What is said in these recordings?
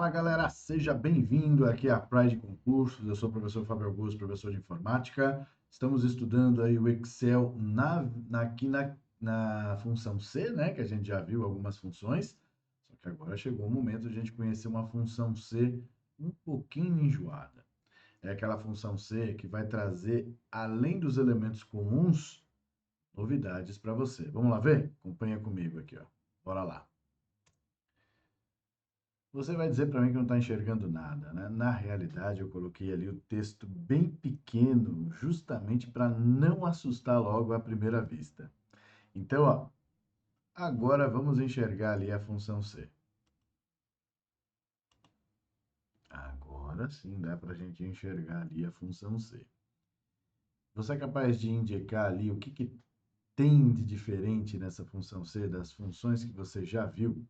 Fala galera, seja bem-vindo aqui à Pride Concursos. Eu sou o professor Fábio Augusto, professor de informática. Estamos estudando aí o Excel aqui na função C, né? Que a gente já viu algumas funções. Só que agora chegou o momento de a gente conhecer uma função C um pouquinho enjoada. É aquela função C que vai trazer, além dos elementos comuns, novidades para você. Vamos lá ver? Acompanha comigo aqui, ó. Bora lá. Você vai dizer para mim que não está enxergando nada, né? Na realidade, eu coloquei ali o texto bem pequeno, justamente para não assustar logo à primeira vista. Então, ó, agora vamos enxergar ali a função C. Agora sim dá para a gente enxergar ali a função C. Você é capaz de indicar ali o que tem de diferente nessa função C das funções que você já viu,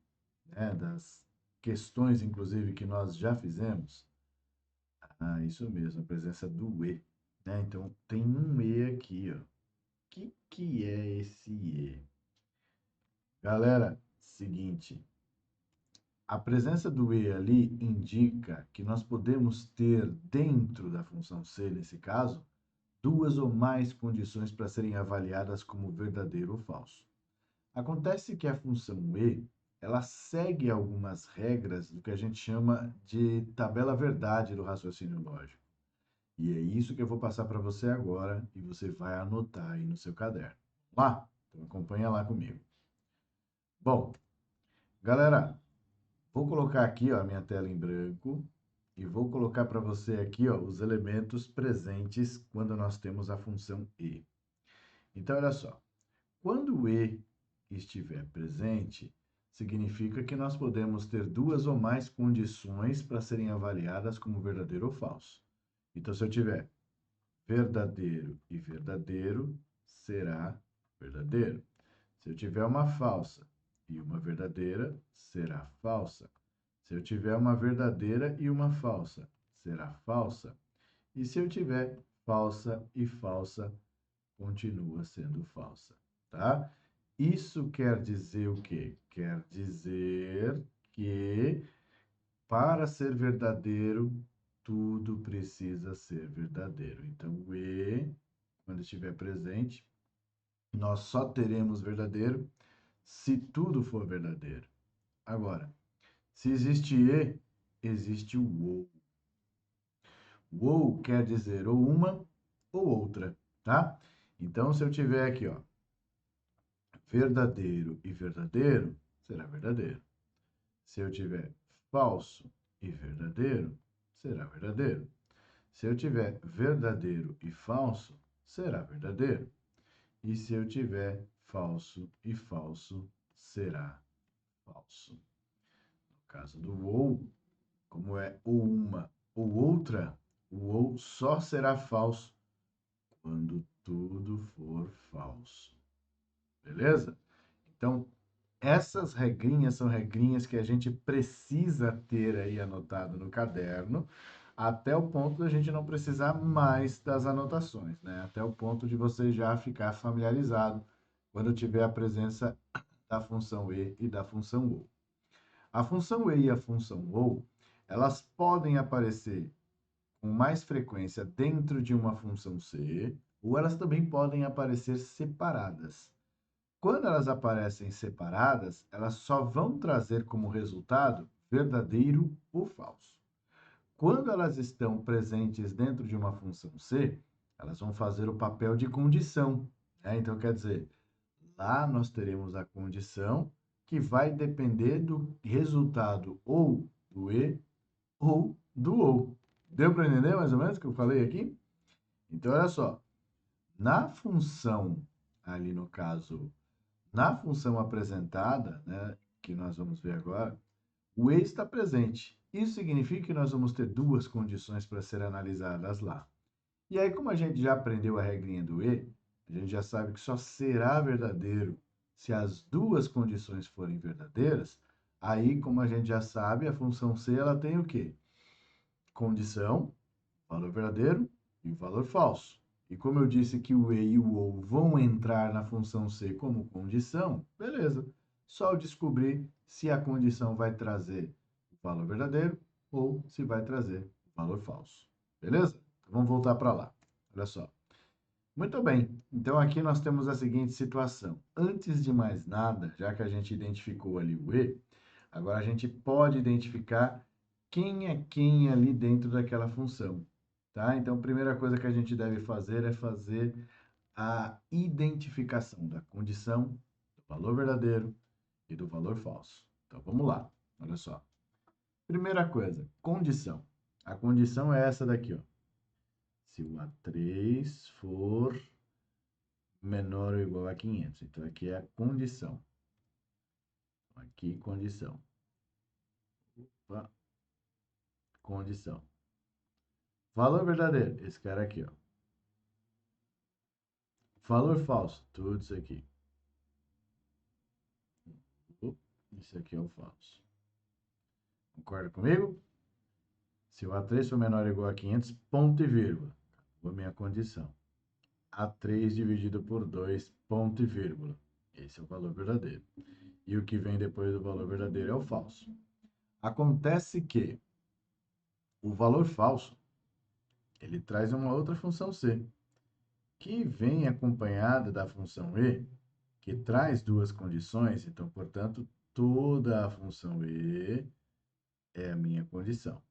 né? Das questões, inclusive, que nós já fizemos? Ah, isso mesmo, a presença do E, né? Então, tem um E aqui, ó. O que é esse E? Galera, seguinte, a presença do E ali indica que nós podemos ter dentro da função C, nesse caso, duas ou mais condições para serem avaliadas como verdadeiro ou falso. Acontece que a função E, ela segue algumas regras do que a gente chama de tabela verdade do raciocínio lógico. E é isso que eu vou passar para você agora e você vai anotar aí no seu caderno. Lá? Então acompanha lá comigo. Bom, galera, vou colocar aqui ó, a minha tela em branco e vou colocar para você aqui ó, os elementos presentes quando nós temos a função E. Então, olha só. Quando o E estiver presente, significa que nós podemos ter duas ou mais condições para serem avaliadas como verdadeiro ou falso. Então, se eu tiver verdadeiro e verdadeiro, será verdadeiro. Se eu tiver uma falsa e uma verdadeira, será falsa. Se eu tiver uma verdadeira e uma falsa, será falsa. E se eu tiver falsa e falsa, continua sendo falsa, tá? Isso quer dizer o quê? Quer dizer que para ser verdadeiro, tudo precisa ser verdadeiro. Então, o E, quando estiver presente, nós só teremos verdadeiro se tudo for verdadeiro. Agora, se existe E, existe o OU. O OU quer dizer ou uma ou outra, tá? Então, se eu tiver aqui, ó, verdadeiro e verdadeiro, será verdadeiro. Se eu tiver falso e verdadeiro, será verdadeiro. Se eu tiver verdadeiro e falso, será verdadeiro. E se eu tiver falso e falso, será falso. No caso do ou, como é ou uma ou outra, o ou só será falso quando tudo for falso. Beleza? Então, essas regrinhas são regrinhas que a gente precisa ter aí anotado no caderno, até o ponto da gente não precisar mais das anotações, né? Até o ponto de você já ficar familiarizado quando tiver a presença da função e da função ou. A função e a função ou, elas podem aparecer com mais frequência dentro de uma função C, ou elas também podem aparecer separadas. Quando elas aparecem separadas, elas só vão trazer como resultado verdadeiro ou falso. Quando elas estão presentes dentro de uma função C, elas vão fazer o papel de condição, né? Então, quer dizer, lá nós teremos a condição que vai depender do resultado ou do E ou do OU. Deu para entender mais ou menos o que eu falei aqui? Então, olha só, na função, ali no caso na função apresentada, né, que nós vamos ver agora, o E está presente. Isso significa que nós vamos ter duas condições para serem analisadas lá. E aí, como a gente já aprendeu a regrinha do E, a gente já sabe que só será verdadeiro se as duas condições forem verdadeiras. Aí, como a gente já sabe, a função C ela tem o quê? Condição, valor verdadeiro e valor falso. E como eu disse que o E e o OU vão entrar na função C como condição, beleza. Só eu descobrir se a condição vai trazer o valor verdadeiro ou se vai trazer o valor falso. Beleza? Então, vamos voltar para lá. Olha só. Muito bem. Então, aqui nós temos a seguinte situação. Antes de mais nada, já que a gente identificou ali o E, agora a gente pode identificar quem é quem ali dentro daquela função. Tá? Então, a primeira coisa que a gente deve fazer é fazer a identificação da condição, do valor verdadeiro e do valor falso. Então, vamos lá. Olha só. Primeira coisa, condição. A condição é essa daqui, ó. Se o A3 for menor ou igual a 500. Então, aqui é a condição. Aqui, condição. Opa. Condição. Valor verdadeiro, esse cara aqui, ó. Valor falso, tudo isso aqui. Isso aqui é o falso. Concorda comigo? Se o A3 for menor ou igual a 500, ponto e vírgula. Acabou a minha condição. A3 dividido por 2, ponto e vírgula. Esse é o valor verdadeiro. E o que vem depois do valor verdadeiro é o falso. Acontece que o valor falso, ele traz uma outra função C, que vem acompanhada da função E, que traz duas condições. Então, portanto, toda a função E é a minha condição.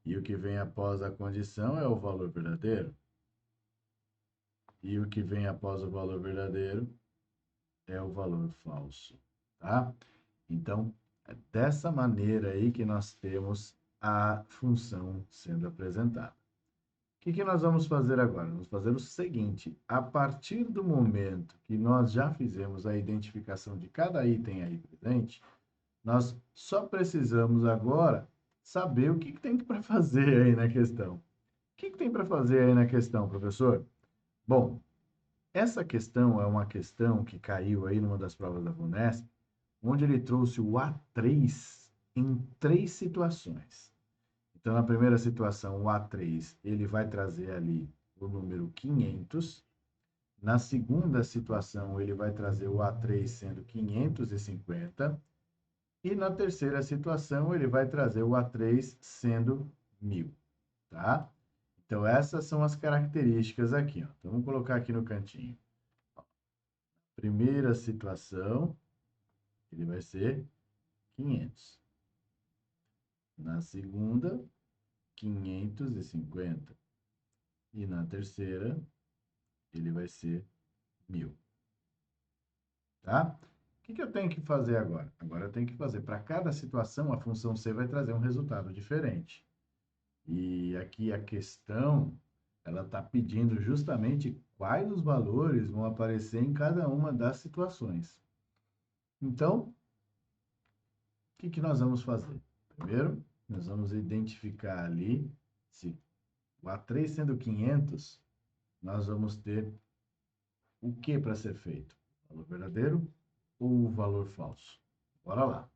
E o que vem após a condição é o valor verdadeiro. E o que vem após o valor verdadeiro é o valor falso, tá? Então, é dessa maneira aí que nós temos a função sendo apresentada. O que nós vamos fazer agora? Vamos fazer o seguinte: a partir do momento que nós já fizemos a identificação de cada item aí presente, nós só precisamos agora saber o que tem para fazer aí na questão. O que tem para fazer aí na questão, professor? Bom, essa questão é uma questão que caiu aí numa das provas da FUNESP, onde ele trouxe o A3 em 3 situações. Então, na primeira situação, o A3, ele vai trazer ali o número 500. Na segunda situação, ele vai trazer o A3 sendo 550. E na terceira situação, ele vai trazer o A3 sendo 1000, tá? Então, essas são as características aqui, ó. Então, vamos colocar aqui no cantinho. Primeira situação, ele vai ser 500. Na segunda, 550. E na terceira, ele vai ser 1000. Tá? O que eu tenho que fazer agora? Agora eu tenho que fazer, para cada situação, a função C vai trazer um resultado diferente. E aqui a questão, ela está pedindo justamente quais os valores vão aparecer em cada uma das situações. Então, o que nós vamos fazer? Primeiro, nós vamos identificar ali, se o A3 sendo 500, nós vamos ter o que para ser feito? O valor verdadeiro ou o valor falso? Bora lá.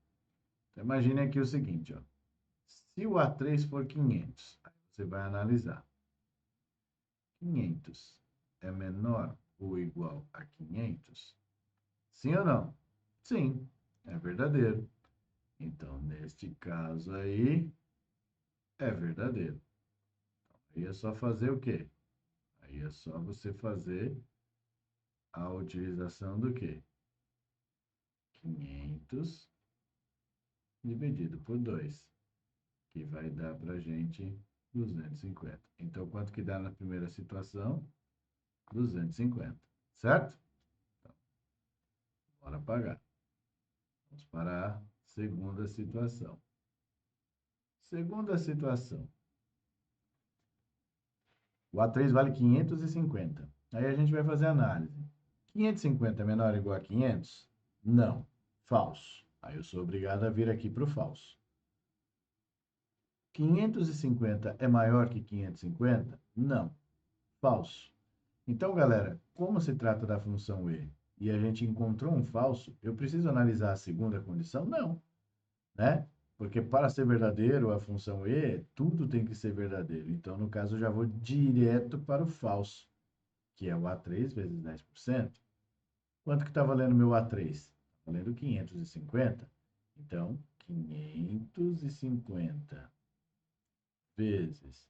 Então, imagine aqui o seguinte, ó. Se o A3 for 500, aí você vai analisar. 500 é menor ou igual a 500? Sim ou não? Sim, é verdadeiro. Então, neste caso aí, é verdadeiro. Aí é só fazer o quê? Aí é só você fazer a utilização do quê? 500 dividido por 2, que vai dar para a gente 250. Então, quanto que dá na primeira situação? 250, certo? Então, bora pagar. Vamos para a segunda situação. Segunda situação. O A3 vale 550. Aí a gente vai fazer a análise. 550 é menor ou igual a 500? Não. Falso. Aí eu sou obrigado a vir aqui para o falso. 550 é maior que 550? Não. Falso. Então, galera, como se trata da função e a gente encontrou um falso, eu preciso analisar a segunda condição? Não, né? Porque para ser verdadeiro, a função tudo tem que ser verdadeiro. Então, no caso, eu já vou direto para o falso, que é o A3 vezes 10%. Quanto que está valendo meu A3? Está valendo 550. Então, 550 vezes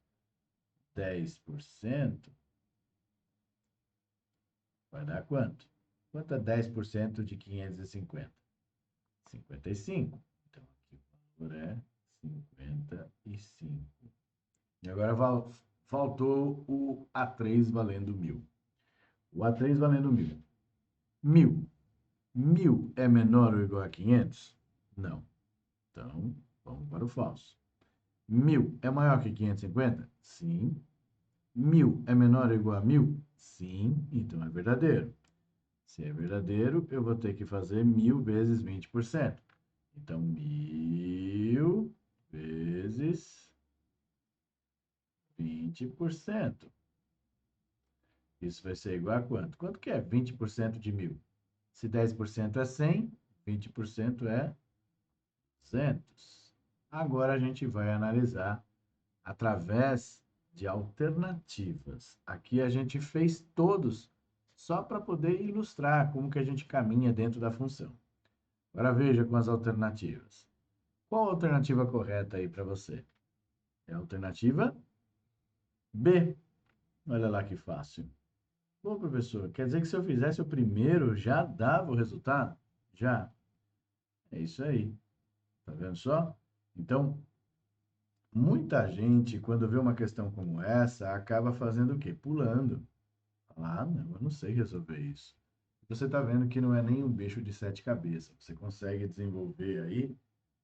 10% vai dar quanto? Quanto é 10% de 550? 55. Então, aqui o valor é 55. E agora faltou o A3 valendo 1.000. O A3 valendo 1.000. 1.000. 1.000 é menor ou igual a 500? Não. Então, vamos para o falso. 1.000 é maior que 550? Sim. 1.000 é menor ou igual a 1.000? Sim. Então, é verdadeiro. Se é verdadeiro, eu vou ter que fazer 1.000 vezes 20%. Então, 1.000 vezes 20%. Isso vai ser igual a quanto? Quanto que é 20% de 1.000? Se 10% é 100, 20% é 200. Agora a gente vai analisar através de alternativas. Aqui a gente fez todos só para poder ilustrar como que a gente caminha dentro da função. Agora veja com as alternativas. Qual a alternativa correta aí para você? É a alternativa B. Olha lá que fácil. Bom, professor, quer dizer que se eu fizesse o primeiro já dava o resultado? Já. É isso aí. Tá vendo só? Então, muita gente, quando vê uma questão como essa, acaba fazendo o quê? Pulando. Ah, não, eu não sei resolver isso. Você está vendo que não é nem um bicho de sete cabeças. Você consegue desenvolver aí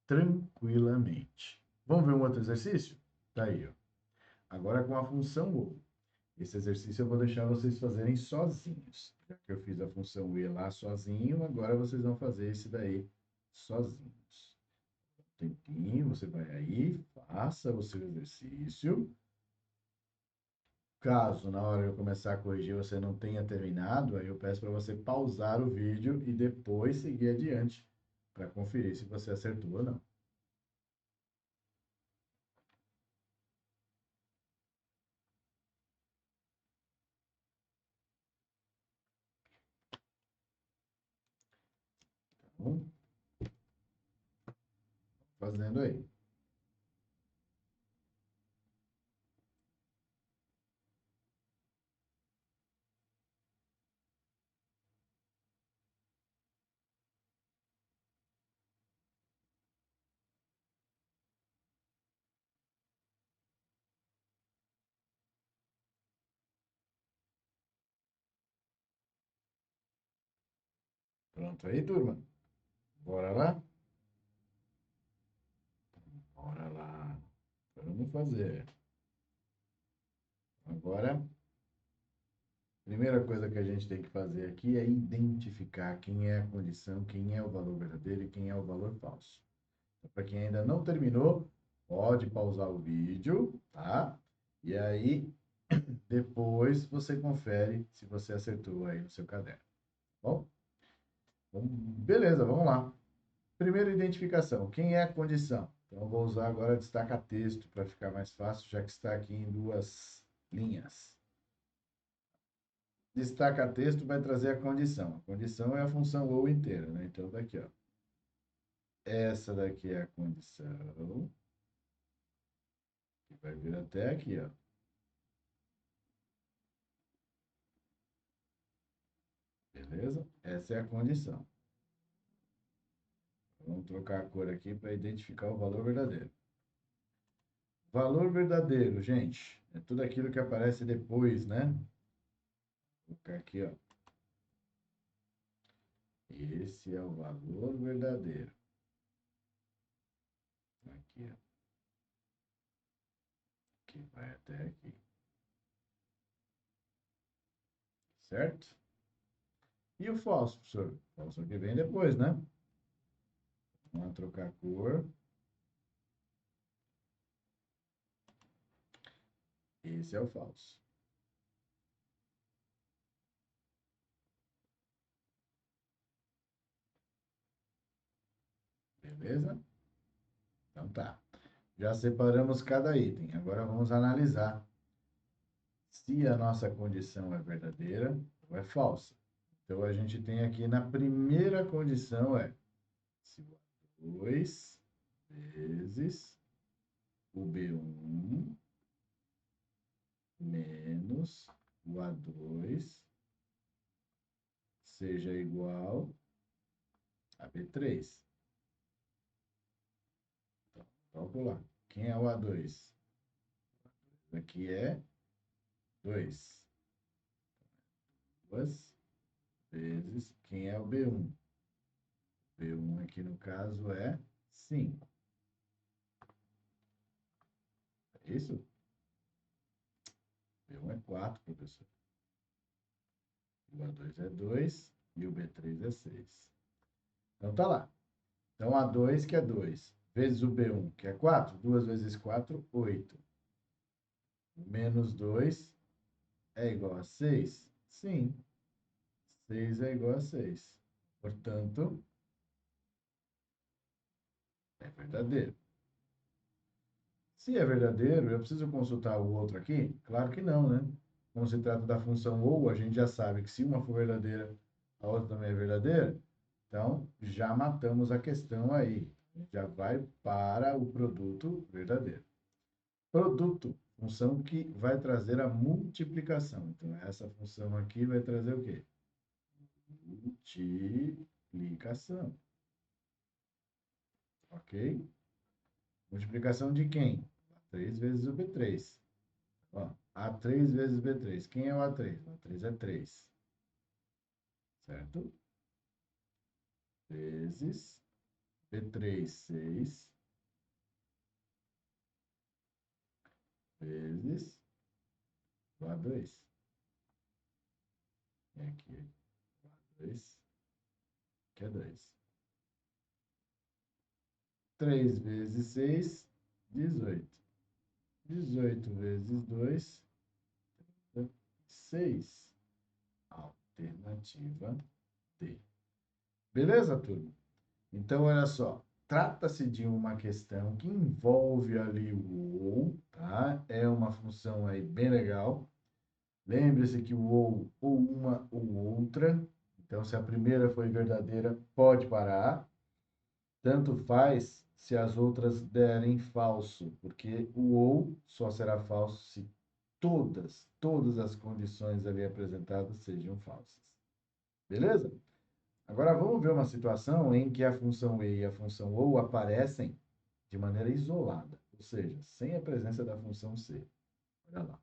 tranquilamente. Vamos ver um outro exercício? Tá aí, ó. Agora com a função ou. Esse exercício eu vou deixar vocês fazerem sozinhos. Já que eu fiz a função e lá sozinho, agora vocês vão fazer esse daí sozinhos. Tempinho, você vai aí, faça o seu exercício. Caso na hora de eu começar a corrigir você não tenha terminado, aí eu peço para você pausar o vídeo e depois seguir adiante para conferir se você acertou ou não. Tá bom? Fazendo aí. Pronto aí, turma? Bora lá? Bora lá. Vamos fazer. Agora, primeira coisa que a gente tem que fazer aqui é identificar quem é a condição, quem é o valor verdadeiro e quem é o valor falso. Então, para quem ainda não terminou, pode pausar o vídeo, tá? E aí, depois você confere se você acertou aí no seu caderno. Bom? Beleza, vamos lá. Primeira identificação, quem é a condição? Então, eu vou usar agora destaca-texto para ficar mais fácil, já que está aqui em duas linhas. Destaca-texto vai trazer a condição. A condição é a função ou inteira, né? Então, tá aqui, ó. Essa daqui é a condição. Que vai vir até aqui, ó. Beleza? Essa é a condição. Vamos trocar a cor aqui para identificar o valor verdadeiro. Valor verdadeiro, gente, é tudo aquilo que aparece depois, né? Vou colocar aqui, ó. Esse é o valor verdadeiro. Aqui, ó. Que vai até aqui. Certo? E o falso, professor? O falso que vem depois, né? Vamos trocar a cor. Esse é o falso. Beleza? Então tá. Já separamos cada item. Agora vamos analisar se a nossa condição é verdadeira ou é falsa. Então a gente tem aqui na primeira condição é se o A2 vezes o B1 menos o A2 seja igual a B3. Então, calcular. Quem é o A2? Aqui é 2. 2 vezes quem é o B1? B1 aqui no caso é 5. É isso? B1 é 4, professor. O A2 é 2 e o B3 é 6. Então tá lá. Então A2 que é 2, vezes o B1 que é 4, 2 vezes 4, 8. Menos 2 é igual a 6? Sim. 6 é igual a 6. Portanto, é verdadeiro. Se é verdadeiro, eu preciso consultar o outro aqui? Claro que não, né? Como se trata da função ou, a gente já sabe que se uma for verdadeira, a outra também é verdadeira. Então, já matamos a questão aí. Já vai para o produto verdadeiro. Produto, função que vai trazer a multiplicação. Então, essa função aqui vai trazer o quê? Multiplicação. Ok? Multiplicação de quem? A3 vezes o B3. Ó, A3 vezes B3. Quem é o A3? O A3 é 3. Certo? Vezes B3, 6. Vezes o A2. E aqui, o A2, que é 2. 3 vezes 6, 18. 18 vezes 2, 6. Alternativa D. Beleza, turma? Então, olha só. Trata-se de uma questão que envolve ali o ou, tá? É uma função aí bem legal. Lembre-se que o ou uma ou outra. Então, se a primeira foi verdadeira, pode parar. Tanto faz se as outras derem falso, porque o ou só será falso se todas as condições ali apresentadas sejam falsas. Beleza? Agora vamos ver uma situação em que a função e a função ou aparecem de maneira isolada, ou seja, sem a presença da função c. Olha lá.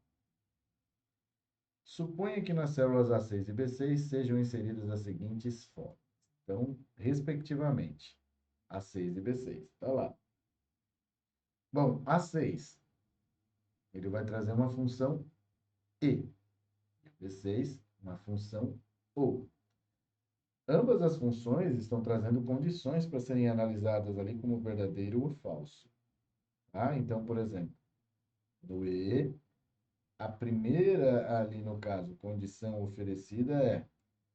Suponha que nas células A6 e B6 sejam inseridas as seguintes formas. Então, respectivamente, A6 e B6. Está lá. Bom, A6, ele vai trazer uma função e. B6, uma função ou. Ambas as funções estão trazendo condições para serem analisadas ali como verdadeiro ou falso. Tá? Então, por exemplo, no E, a primeira ali no caso, condição oferecida é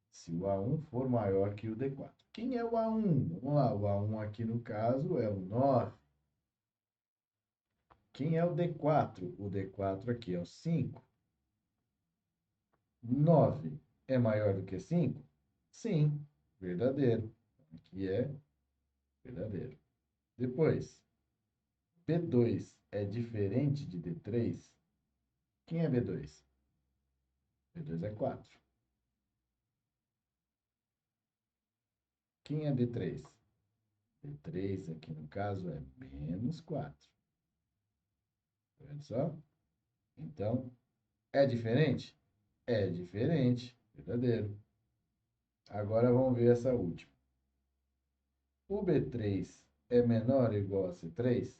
se o A1 for maior que o D4. Quem é o A1? Vamos lá, o A1 aqui no caso é o 9. Quem é o D4? O D4 aqui é o 5. 9 é maior do que 5? Sim, verdadeiro. Aqui é verdadeiro. Depois, B2 é diferente de D3? Quem é B2? B2 é 4. Quem é D3? D3 aqui no caso é menos 4. Tá vendo só? Então, é diferente? É diferente, verdadeiro. Agora vamos ver essa última. O B3 é menor ou igual a C3?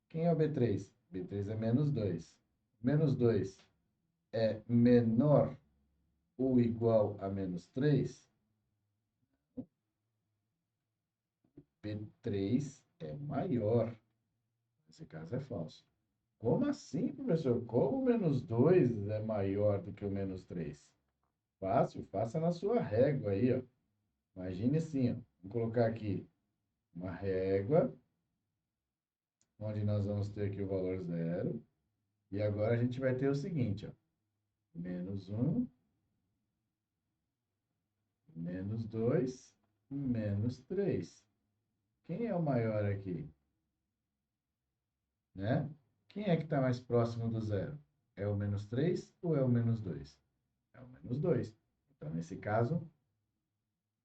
Quem é o B3? B3 é menos 2. Menos 2 é menor ou igual a menos 3? B3 é maior. Nesse caso é falso. Como assim, professor? Como o menos 2 é maior do que o menos 3? Fácil, faça na sua régua aí, ó. Imagine assim, ó. Vou colocar aqui uma régua, onde nós vamos ter aqui o valor zero. E agora a gente vai ter o seguinte, ó. Menos 1, menos 2, menos 3. Quem é o maior aqui? né? Quem é que está mais próximo do zero? É o menos 3 ou é o menos 2? É o menos 2. Então, nesse caso,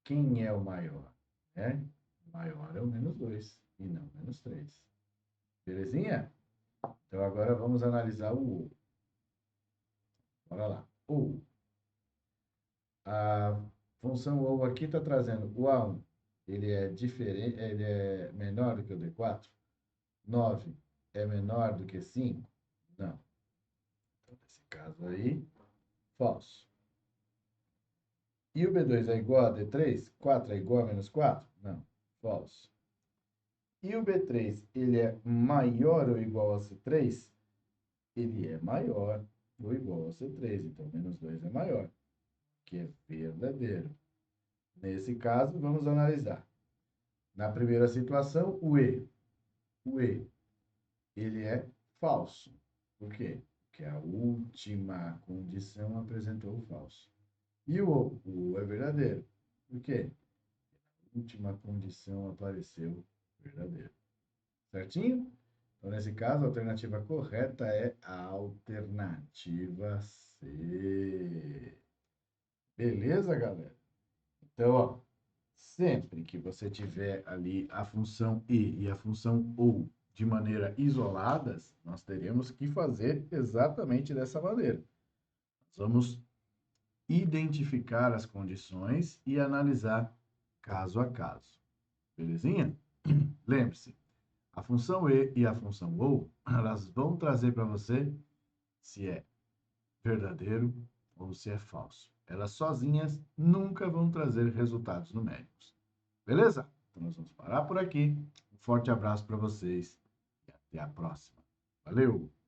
quem é o maior? Né? O maior é o menos 2 e não o menos 3. Belezinha? Então, agora vamos analisar o ou. Bora lá. Ou. A função ou aqui está trazendo o A1. Ele é diferente, ele é menor do que o D4? 9 é menor do que 5? Não. Então, nesse caso aí, falso. E o B2 é igual a D3? 4 é igual a menos 4? Não. Falso. E o B3, ele é maior ou igual a C3? Ele é maior ou igual a C3. Então, menos 2 é maior, que é verdadeiro. Nesse caso, vamos analisar. Na primeira situação, o E. O E, ele é falso. Por quê? Porque a última condição apresentou o falso. E o O é verdadeiro. Por quê? A última condição apareceu verdadeiro. Certinho? Então, nesse caso, a alternativa correta é a alternativa C. Beleza, galera? Então, ó, sempre que você tiver ali a função e a função ou de maneira isoladas, nós teremos que fazer exatamente dessa maneira. Nós vamos identificar as condições e analisar caso a caso. Belezinha? Lembre-se, a função e a função ou, elas vão trazer para você se é verdadeiro ou se é falso. Elas sozinhas nunca vão trazer resultados numéricos. Beleza? Então nós vamos parar por aqui. Um forte abraço para vocês e até a próxima. Valeu!